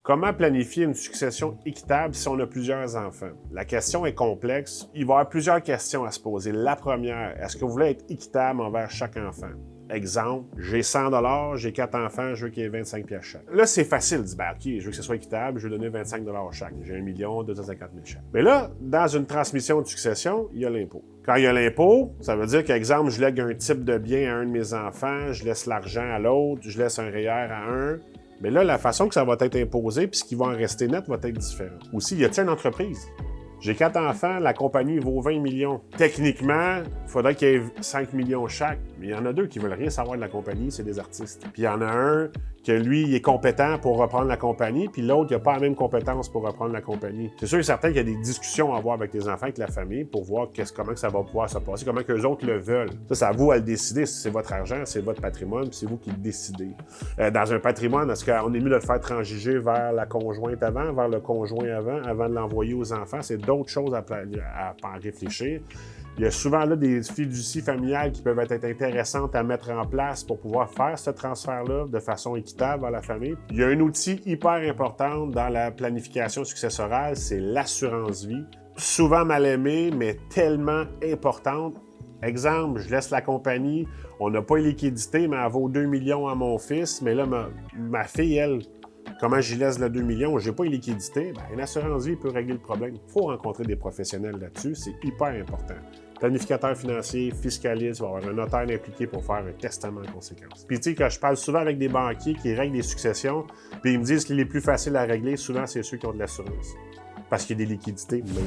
Comment planifier une succession équitable si on a plusieurs enfants? La question est complexe. Il va y avoir plusieurs questions à se poser. La première, est-ce que vous voulez être équitable envers chaque enfant? Exemple, j'ai 100 j'ai 4 enfants, je veux qu'il y ait 25 pièces chaque. Là, c'est facile de dire, OK, je veux que ce soit équitable, je vais donner 25 chaque. J'ai 1 250 000 chaque. Mais là, dans une transmission de succession, il y a l'impôt. Quand il y a l'impôt, ça veut dire qu'exemple, je lègue un type de bien à un de mes enfants, je laisse l'argent à l'autre, je laisse un REER à un. Mais là, la façon que ça va être imposé puis ce qui va en rester net va être différent. Aussi, y a-t-il une entreprise? J'ai 4 enfants, la compagnie vaut 20 millions. Techniquement, il faudrait qu'il y ait 5 millions chaque. Mais il y en a deux qui veulent rien savoir de la compagnie, c'est des artistes. Puis il y en a un que lui, il est compétent pour reprendre la compagnie, puis l'autre, il n'a pas la même compétence pour reprendre la compagnie. C'est sûr et certain qu'il y a des discussions à avoir avec les enfants, avec la famille, pour voir comment ça va pouvoir se passer, comment qu'eux autres le veulent. Ça, c'est à vous à le décider. C'est votre argent, c'est votre patrimoine, puis c'est vous qui le décidez. Dans un patrimoine, est-ce qu'on est mieux de le faire transiger vers la conjointe avant, vers le conjoint avant de l'envoyer aux enfants? C'est d'autres choses à en réfléchir. Il y a souvent là des fiducies familiales qui peuvent être intéressantes à mettre en place pour pouvoir faire ce transfert-là de façon équitable à la famille. Il y a un outil hyper important dans la planification successorale, c'est l'assurance vie. Souvent mal aimée, mais tellement importante. Exemple, je laisse la compagnie, on n'a pas les liquidités, mais elle vaut 2 millions à mon fils, mais là, ma fille, elle, comment j'y laisse le 2 millions? Je n'ai pas les liquidités. Bien, une assurance vie peut régler le problème. Il faut rencontrer des professionnels là-dessus. C'est hyper important. Planificateur financier, fiscaliste, il va y avoir un notaire impliqué pour faire un testament en conséquence. Puis tu sais, quand je parle souvent avec des banquiers qui règlent des successions, puis ils me disent que les plus faciles à régler, souvent, c'est ceux qui ont de l'assurance. Parce qu'il y a des liquidités, mais